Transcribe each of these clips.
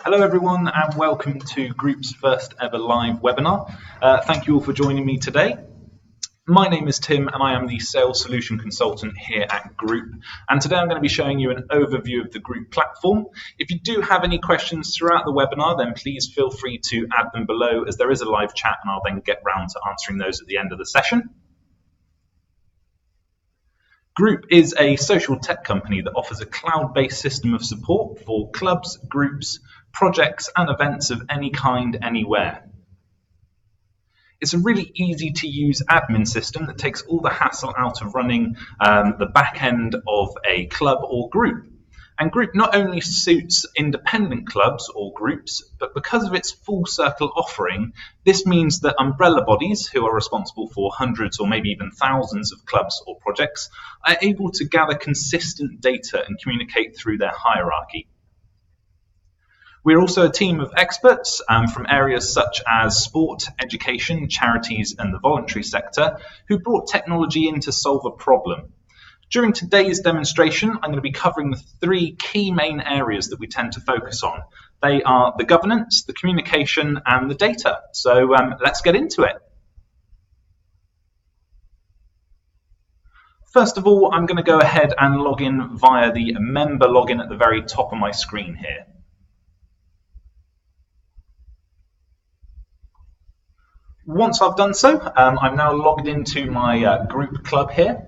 Hello everyone and welcome to Group's first ever live webinar. Thank you all for joining me today. My name is Tim and I am the Sales Solution Consultant here at Groop. And today I'm going to be showing you an overview of the Groop platform. If you do have any questions throughout the webinar, then please feel free to add them below as there is a live chat and I'll then get round to answering those at the end of the session. Groop is a social tech company that offers a cloud-based system of support for clubs, groups, projects and events of any kind, anywhere. It's a really easy to use admin system that takes all the hassle out of running the back end of a club or group. And Groop not only suits independent clubs or groups, but because of its full circle offering, this means that umbrella bodies who are responsible for hundreds or maybe even thousands of clubs or projects are able to gather consistent data and communicate through their hierarchy. We're also a team of experts from areas such as sport, education, charities and the voluntary sector who brought technology in to solve a problem. During today's demonstration, I'm going to be covering the three key main areas that we tend to focus on. They are the governance, the communication, and the data. So let's get into it. First of all, I'm going to go ahead and log in via the member login at the very top of my screen here. Once I've done so, I'm now logged into my Groop club here.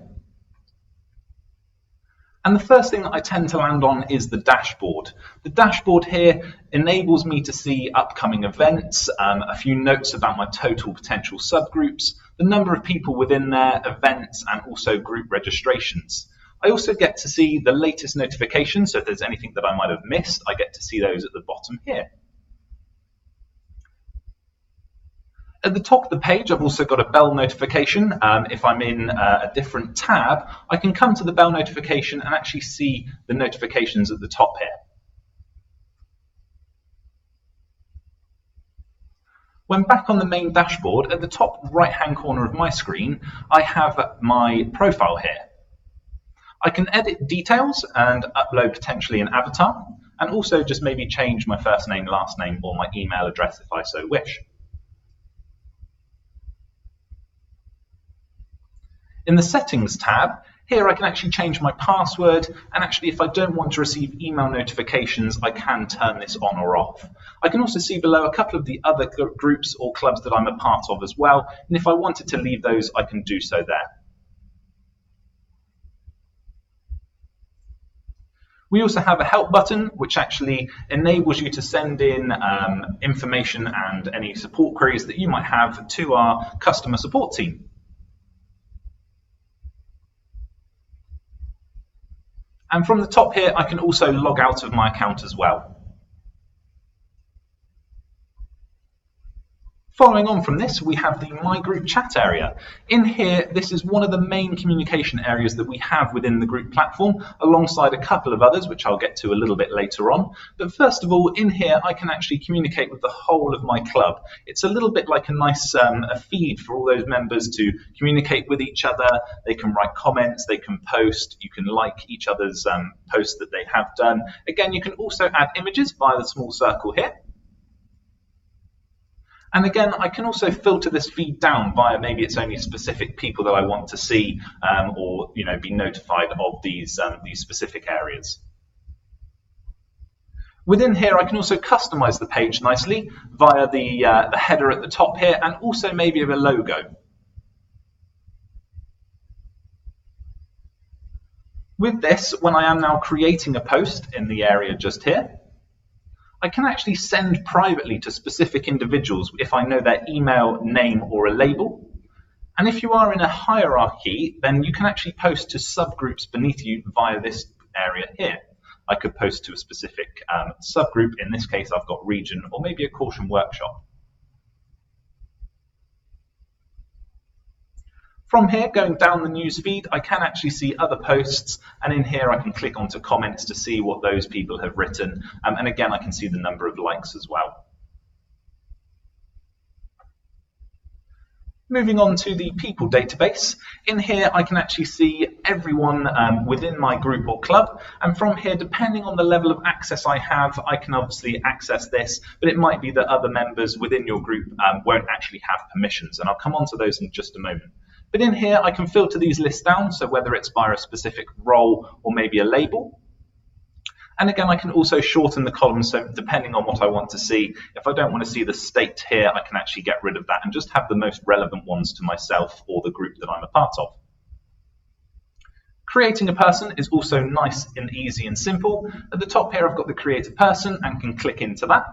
And the first thing that I tend to land on is the dashboard. The dashboard here enables me to see upcoming events, a few notes about my total potential subgroups, the number of people within their events, and also group registrations. I also get to see the latest notifications, so if there's anything that I might have missed, I get to see those at the bottom here. At the top of the page, I've also got a bell notification. If I'm in a different tab, I can come to the bell notification and actually see the notifications at the top here. When back on the main dashboard, at the top right-hand corner of my screen, I have my profile here. I can edit details and upload potentially an avatar, and also just maybe change my first name, last name, or my email address if I so wish. In the Settings tab, here I can actually change my password, and actually if I don't want to receive email notifications, I can turn this on or off. I can also see below a couple of the other groups or clubs that I'm a part of as well, and if I wanted to leave those, I can do so there. We also have a help button, which actually enables you to send in information and any support queries that you might have to our customer support team. And from the top here, I can also log out of my account as well. Following on from this, we have the My Group chat area. In here, this is one of the main communication areas that we have within the Groop platform, alongside a couple of others, which I'll get to a little bit later on. But first of all, in here, I can actually communicate with the whole of my club. It's a little bit like a nice a feed for all those members to communicate with each other. They can write comments, they can post, you can like each other's posts that they have done. Again, you can also add images via the small circle here. And again, I can also filter this feed down via maybe it's only specific people that I want to see or be notified of these specific areas. Within here, I can also customize the page nicely via the header at the top here and also maybe of a logo. With this, when I am now creating a post in the area just here, I can actually send privately to specific individuals if I know their email, name, or a label. And if you are in a hierarchy, then you can actually post to subgroups beneath you via this area here. I could post to a specific subgroup. In this case, I've got region or maybe a caution workshop. From here, going down the news feed, I can actually see other posts, and in here I can click onto comments to see what those people have written, and again I can see the number of likes as well. Moving on to the people database, in here I can actually see everyone within my group or club, and from here, depending on the level of access I have, I can obviously access this, but it might be that other members within your group won't actually have permissions, and I'll come on to those in just a moment. But in here I can filter these lists down, so whether it's by a specific role or maybe a label. And again, I can also shorten the columns, so depending on what I want to see, if I don't want to see the state here, I can actually get rid of that and just have the most relevant ones to myself or the group that I'm a part of. Creating a person is also nice and easy and simple. At the top here, I've got the create a person and can click into that.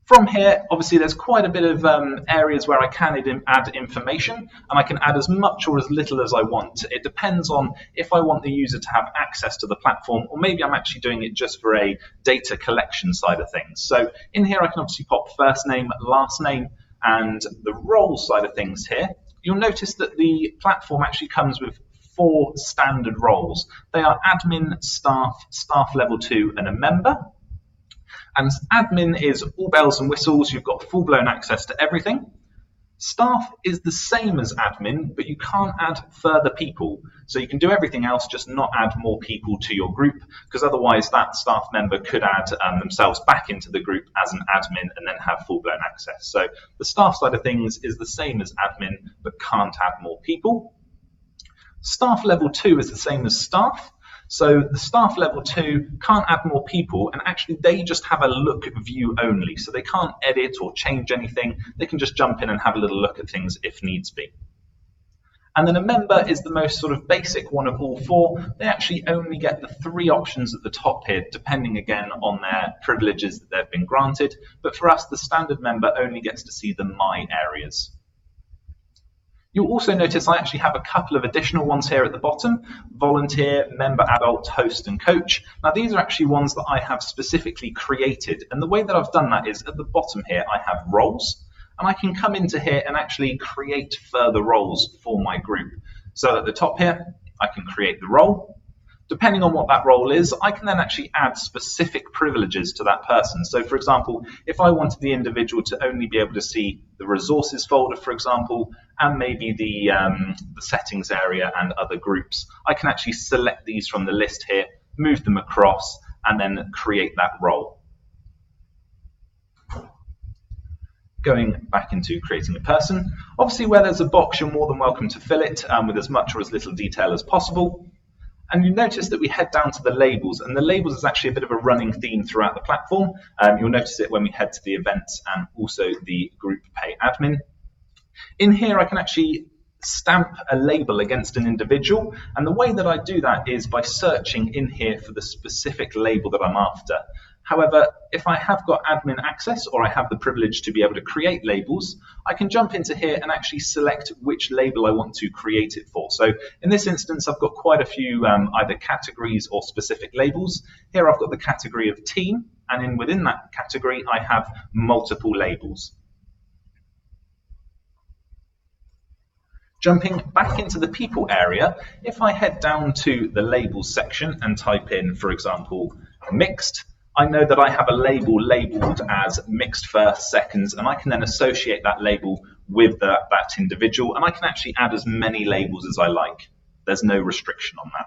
From here, obviously, there's quite a bit of areas where I can add information, and I can add as much or as little as I want. It depends on if I want the user to have access to the platform, or maybe I'm actually doing it just for a data collection side of things. So in here, I can obviously pop first name, last name, and the role side of things here. You'll notice that the platform actually comes with 4 standard roles. They are admin, staff level 2, and a member. And admin is all bells and whistles. You've got full-blown access to everything. Staff is the same as admin, but you can't add further people. So you can do everything else, just not add more people to your group, because otherwise that staff member could add themselves back into the group as an admin and then have full-blown access. So the staff side of things is the same as admin, but can't add more people. Staff level 2 is the same as staff. So the staff level 2 can't add more people, and actually they just have a look view only. So they can't edit or change anything. They can just jump in and have a little look at things if needs be. And then a member is the most sort of basic one of all 4. They actually only get the 3 options at the top here, depending again on their privileges that they've been granted. But for us, the standard member only gets to see the My areas. You'll also notice I actually have a couple of additional ones here at the bottom: volunteer, member adult, host, and coach. Now these are actually ones that I have specifically created, and the way that I've done that is at the bottom here I have roles, and I can come into here and actually create further roles for my group. So at the top here I can create the role. Depending on what that role is, I can then actually add specific privileges to that person. So for example, if I wanted the individual to only be able to see the resources folder, for example, and maybe the settings area and other groups, I can actually select these from the list here, move them across, and then create that role. Going back into creating a person, obviously where there's a box, you're more than welcome to fill it with as much or as little detail as possible. And you notice that we head down to the labels, and the labels is actually a bit of a running theme throughout the platform. You'll notice it when we head to the events and also the group pay admin. In here, I can actually stamp a label against an individual, and the way that I do that is by searching in here for the specific label that I'm after. However, if I have got admin access or I have the privilege to be able to create labels, I can jump into here and actually select which label I want to create it for. So in this instance, I've got quite a few either categories or specific labels. Here I've got the category of team, and within that category, I have multiple labels. Jumping back into the people area, if I head down to the labels section and type in, for example, mixed, I know that I have a label labeled as mixed first, seconds, and I can then associate that label with that individual, and I can actually add as many labels as I like. There's no restriction on that.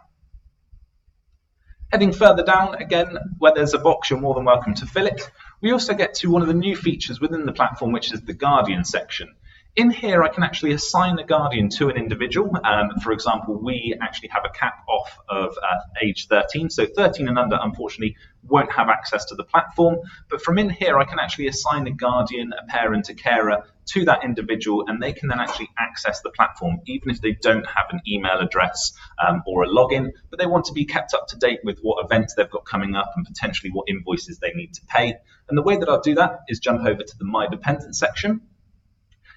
Heading further down, again, where there's a box, you're more than welcome to fill it. We also get to one of the new features within the platform, which is the Guardian section. In here, I can actually assign a guardian to an individual. For example, we actually have a cap off of age 13. So 13 and under, unfortunately, won't have access to the platform. But from in here, I can actually assign a guardian, a parent, a carer to that individual, and they can then actually access the platform, even if they don't have an email address or a login, but they want to be kept up to date with what events they've got coming up and potentially what invoices they need to pay. And the way that I'll do that is jump over to the My Dependent section.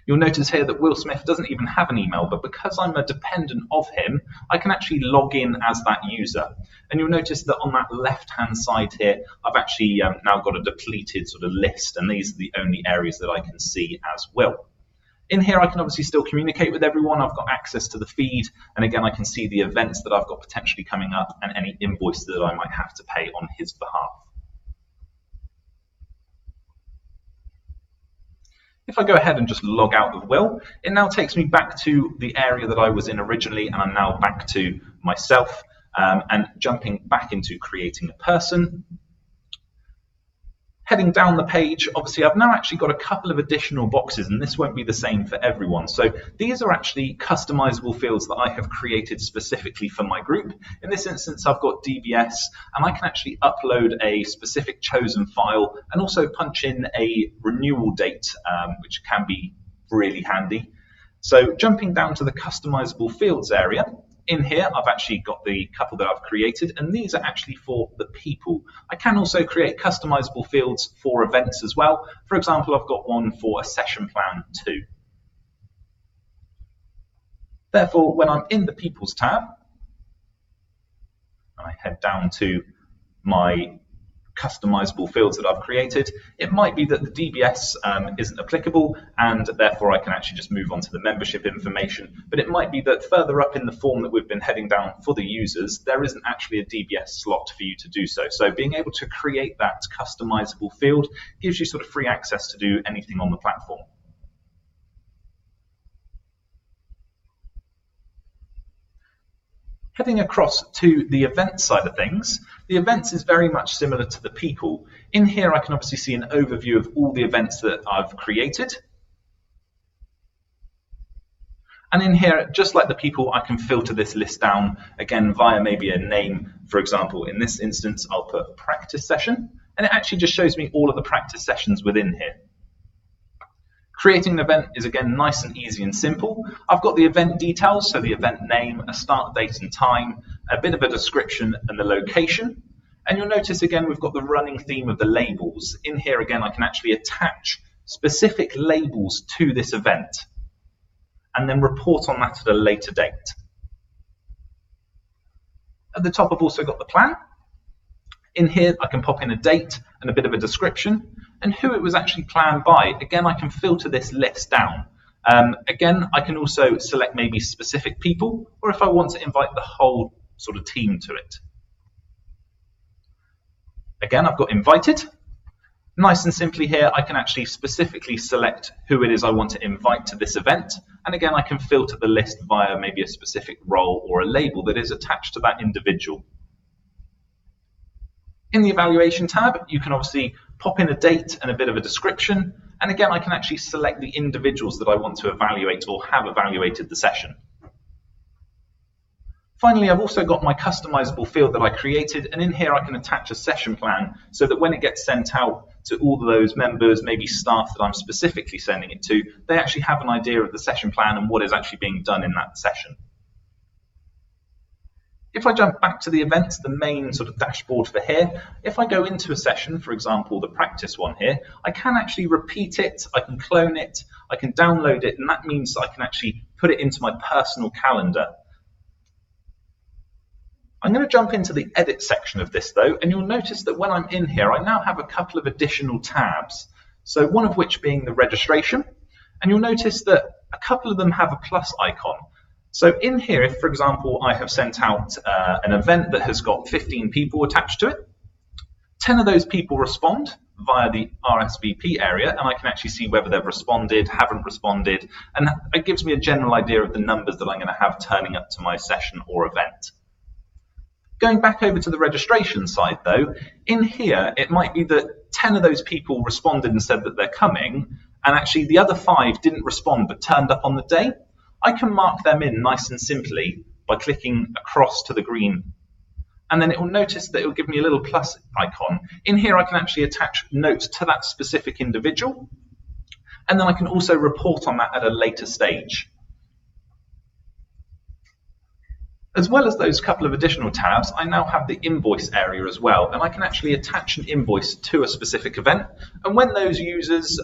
You'll notice here that Will Smith doesn't even have an email, but because I'm a dependent of him, I can actually log in as that user. And you'll notice that on that left-hand side here, I've actually now got a depleted sort of list, and these are the only areas that I can see as Will. In here, I can obviously still communicate with everyone. I've got access to the feed, and again, I can see the events that I've got potentially coming up and any invoice that I might have to pay on his behalf. If I go ahead and just log out of Will, it now takes me back to the area that I was in originally, and I'm now back to myself and jumping back into creating a person. Heading down the page, obviously I've now actually got a couple of additional boxes, and this won't be the same for everyone. So these are actually customizable fields that I have created specifically for my group. In this instance, I've got DBS, and I can actually upload a specific chosen file and also punch in a renewal date, which can be really handy. So jumping down to the customizable fields area, in here, I've actually got the couple that I've created, and these are actually for the people. I can also create customizable fields for events as well. For example, I've got one for a session plan too. Therefore, when I'm in the People's tab, and I head down to my customizable fields that I've created, it might be that the DBS isn't applicable, and therefore I can actually just move on to the membership information. But it might be that further up in the form that we've been heading down for the users, there isn't actually a DBS slot for you to do so. So being able to create that customizable field gives you sort of free access to do anything on the platform. Heading across to the event side of things, the events is very much similar to the people. In here, I can obviously see an overview of all the events that I've created. And in here, just like the people, I can filter this list down, again, via maybe a name. For example, in this instance, I'll put practice session, and it actually just shows me all of the practice sessions within here. Creating an event is, again, nice and easy and simple. I've got the event details, so the event name, a start date and time, a bit of a description and the location. And you'll notice, again, we've got the running theme of the labels. In here, again, I can actually attach specific labels to this event and then report on that at a later date. At the top, I've also got the plan. In here, I can pop in a date and a bit of a description and who it was actually planned by. Again, I can filter this list down. Again, I can also select maybe specific people, or if I want to invite the whole sort of team to it. Again, I've got invited. Nice and simply here, I can actually specifically select who it is I want to invite to this event. And again, I can filter the list via maybe a specific role or a label that is attached to that individual. In the evaluation tab, you can obviously pop in a date and a bit of a description. And again, I can actually select the individuals that I want to evaluate or have evaluated the session. Finally, I've also got my customizable field that I created, and in here I can attach a session plan so that when it gets sent out to all of those members, maybe staff that I'm specifically sending it to, they actually have an idea of the session plan and what is actually being done in that session. If I jump back to the events, the main sort of dashboard for here, if I go into a session, for example, the practice one here, I can actually repeat it, I can clone it, I can download it, and that means I can actually put it into my personal calendar. I'm going to jump into the edit section of this though, and you'll notice that when I'm in here, I now have a couple of additional tabs. So one of which being the registration, and you'll notice that a couple of them have a plus icon. So in here, if, for example, I have sent out an event that has got 15 people attached to it, 10 of those people respond via the RSVP area, and I can actually see whether they've responded, haven't responded, and it gives me a general idea of the numbers that I'm going to have turning up to my session or event. Going back over to the registration side though, in here, it might be that 10 of those people responded and said that they're coming, and actually the other 5 didn't respond but turned up on the day. I can mark them in nice and simply by clicking across to the green, and then it will notice that it will give me a little plus icon. In here I can actually attach notes to that specific individual, and then I can also report on that at a later stage. As well as those couple of additional tabs, I now have the invoice area as well, and I can actually attach an invoice to a specific event. And when those users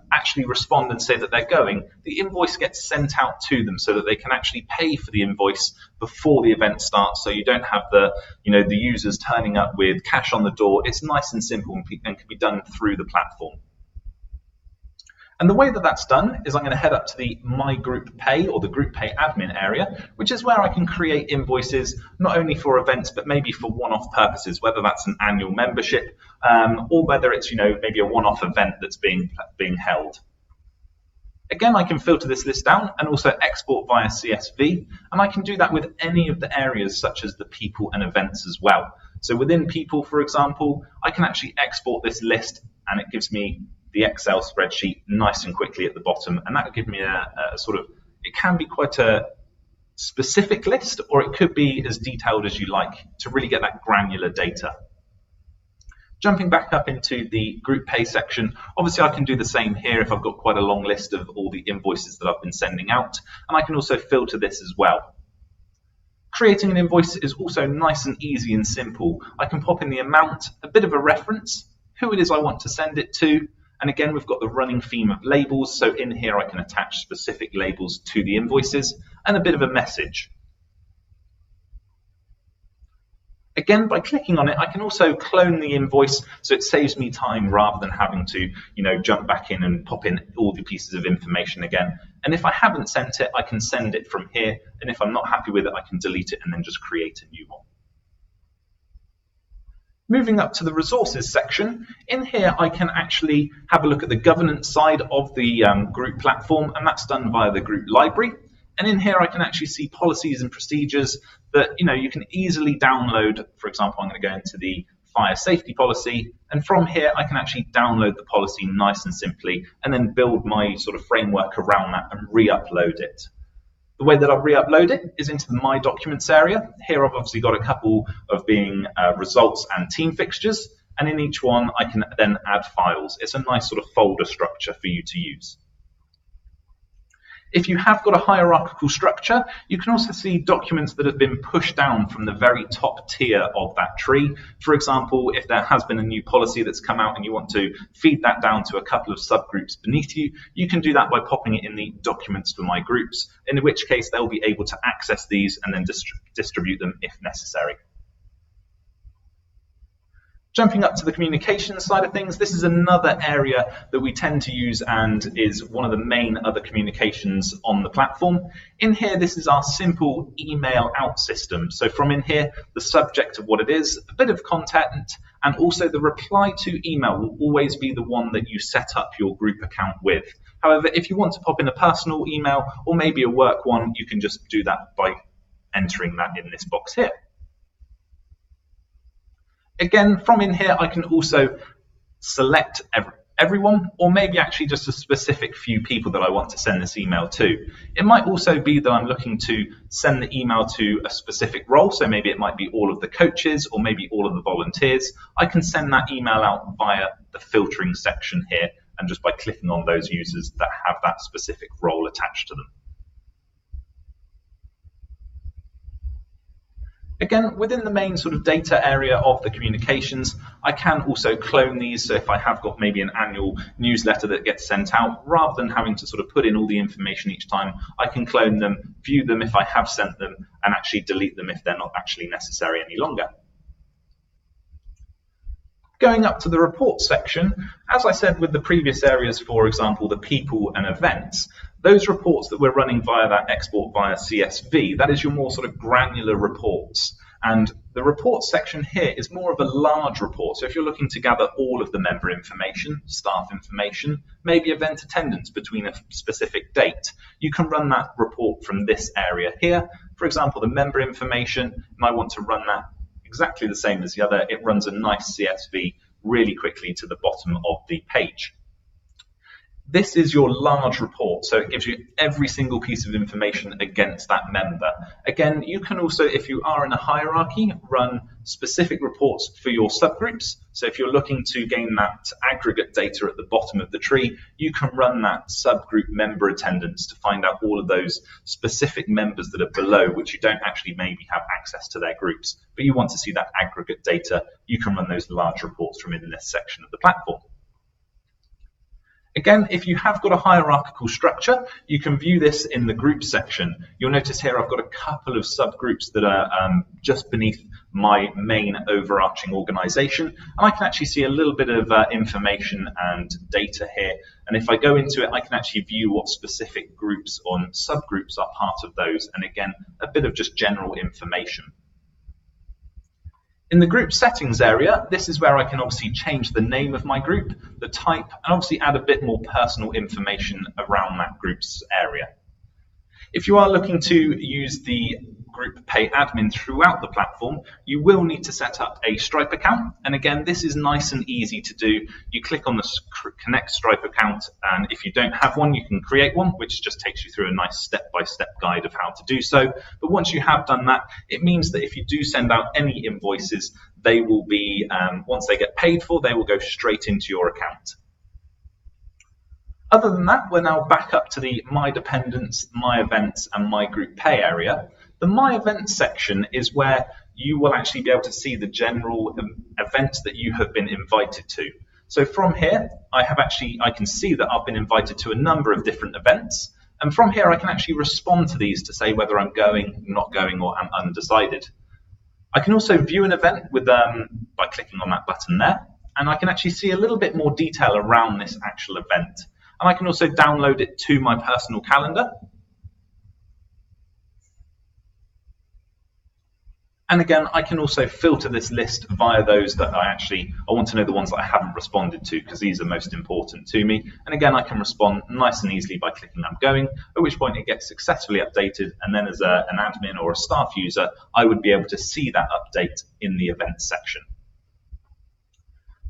actually respond and say that they're going, the invoice gets sent out to them so that they can actually pay for the invoice before the event starts. So you don't have the users turning up with cash on the door. It's nice and simple and can be done through the platform. And the way that that's done is I'm going to head up to the My Group Pay or the Group Pay admin area, which is where I can create invoices not only for events but maybe for one-off purposes, whether that's an annual membership or whether it's maybe a one-off event that's being held. Again, I can filter this list down and also export via CSV, and I can do that with any of the areas such as the people and events as well. So within people, for example, I can actually export this list and it gives me the Excel spreadsheet nice and quickly at the bottom, and that will give me a sort of, it can be quite a specific list, or it could be as detailed as you like to really get that granular data. Jumping back up into the group pay section, obviously I can do the same here if I've got quite a long list of all the invoices that I've been sending out, and I can also filter this as well. Creating an invoice is also nice and easy and simple. I can pop in the amount, a bit of a reference, who it is I want to send it to, and again we've got the running theme of labels, so in here I can attach specific labels to the invoices and a bit of a message. Again, by clicking on it, I can also clone the invoice, so it saves me time rather than having to, jump back in and pop in all the pieces of information again. And if I haven't sent it, I can send it from here. And if I'm not happy with it, I can delete it and then just create a new one. Moving up to the resources section, in here I can actually have a look at the governance side of the Groop platform, and that's done via the Groop library. And in here I can actually see policies and procedures that you can easily download. For example, I'm going to go into the fire safety policy, and from here I can actually download the policy nice and simply and then build my sort of framework around that and re-upload it. The way that I re-upload it is into the My Documents area. Here I've obviously got a couple of being results and team fixtures, and in each one I can then add files. It's a nice sort of folder structure for you to use. If you have got a hierarchical structure, you can also see documents that have been pushed down from the very top tier of that tree. For example, if there has been a new policy that's come out and you want to feed that down to a couple of subgroups beneath you, you can do that by popping it in the documents for my groups, in which case they'll be able to access these and then distribute them if necessary. Jumping up to the communications side of things, this is another area that we tend to use and is one of the main other communications on the platform. In here, this is our simple email out system. So from in here, the subject of what it is, a bit of content, and also the reply to email will always be the one that you set up your group account with. However, if you want to pop in a personal email or maybe a work one, you can just do that by entering that in this box here. Again, from in here, I can also select everyone, or maybe actually just a specific few people that I want to send this email to. It might also be that I'm looking to send the email to a specific role, so maybe it might be all of the coaches or maybe all of the volunteers. I can send that email out via the filtering section here, and just by clicking on those users that have that specific role attached to them. Again, within the main sort of data area of the communications, I can also clone these. So if I have got maybe an annual newsletter that gets sent out, rather than having to sort of put in all the information each time, I can clone them, view them if I have sent them, and actually delete them if they're not actually necessary any longer. Going up to the reports section, as I said with the previous areas, for example, the people and events, those reports that we're running via that export via CSV, that is your more sort of granular reports. And the reports section here is more of a large report. So if you're looking to gather all of the member information, staff information, maybe event attendance between a specific date, you can run that report from this area here. For example, the member information, and I want to run that exactly the same as the other. It runs a nice CSV really quickly to the bottom of the page. This is your large report, so it gives you every single piece of information against that member. Again, you can also, if you are in a hierarchy, run specific reports for your subgroups. So if you're looking to gain that aggregate data at the bottom of the tree, you can run that subgroup member attendance to find out all of those specific members that are below, which you don't actually maybe have access to their groups, but you want to see that aggregate data. You can run those large reports from in this section of the platform. Again, if you have got a hierarchical structure, you can view this in the group section. You'll notice here I've got a couple of subgroups that are just beneath my main overarching organization, and I can actually see a little bit of information and data here. And if I go into it, I can actually view what specific groups or subgroups are part of those, and again, a bit of just general information. In the group settings area, this is where I can obviously change the name of my group, the type, and obviously add a bit more personal information around that group's area. If you are looking to use the Group Pay admin throughout the platform, you will need to set up a Stripe account. And again, this is nice and easy to do. You click on the Connect Stripe account, and if you don't have one, you can create one, which just takes you through a nice step-by-step guide of how to do so. But once you have done that, it means that if you do send out any invoices, they will be, once they get paid for, they will go straight into your account. Other than that, we're now back up to the My Dependents, My Events, and My Group Pay area. The My Events section is where you will actually be able to see the general events that you have been invited to. So from here, I can see that I've been invited to a number of different events. And from here, I can actually respond to these to say whether I'm going, not going, or am undecided. I can also view an event with by clicking on that button there. And I can actually see a little bit more detail around this actual event. And I can also download it to my personal calendar. And again, I can also filter this list via those that I want to know the ones that I haven't responded to, because these are most important to me. And again, I can respond nice and easily by clicking I'm going, at which point it gets successfully updated. And then as an admin or a staff user, I would be able to see that update in the events section.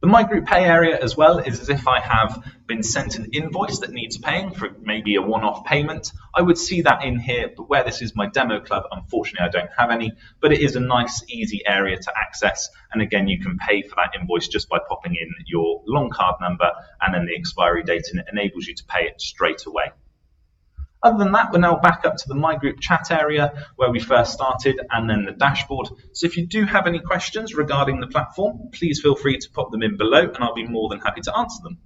The My Group Pay area as well is as if I have been sent an invoice that needs paying for maybe a one-off payment. I would see that in here, but where this is my demo club, unfortunately I don't have any, but it is a nice, easy area to access. And again, you can pay for that invoice just by popping in your long card number and then the expiry date, and it enables you to pay it straight away. Other than that, we're now back up to the My Group chat area where we first started, and then the dashboard. So if you do have any questions regarding the platform, please feel free to pop them in below and I'll be more than happy to answer them.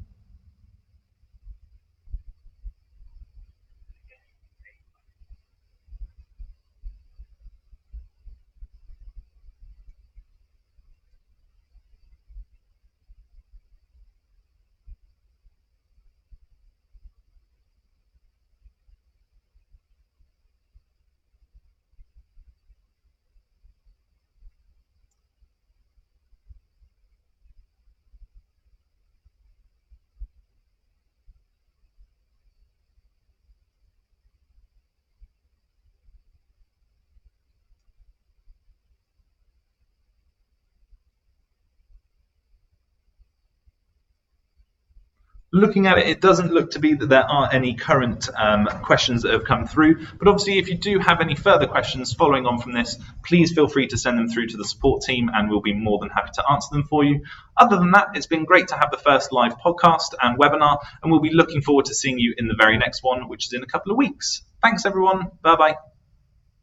Looking at it, it doesn't look to be that there are any current questions that have come through. But obviously, if you do have any further questions following on from this, please feel free to send them through to the support team and we'll be more than happy to answer them for you. Other than that, it's been great to have the first live podcast and webinar, and we'll be looking forward to seeing you in the very next one, which is in a couple of weeks. Thanks, everyone. Bye-bye.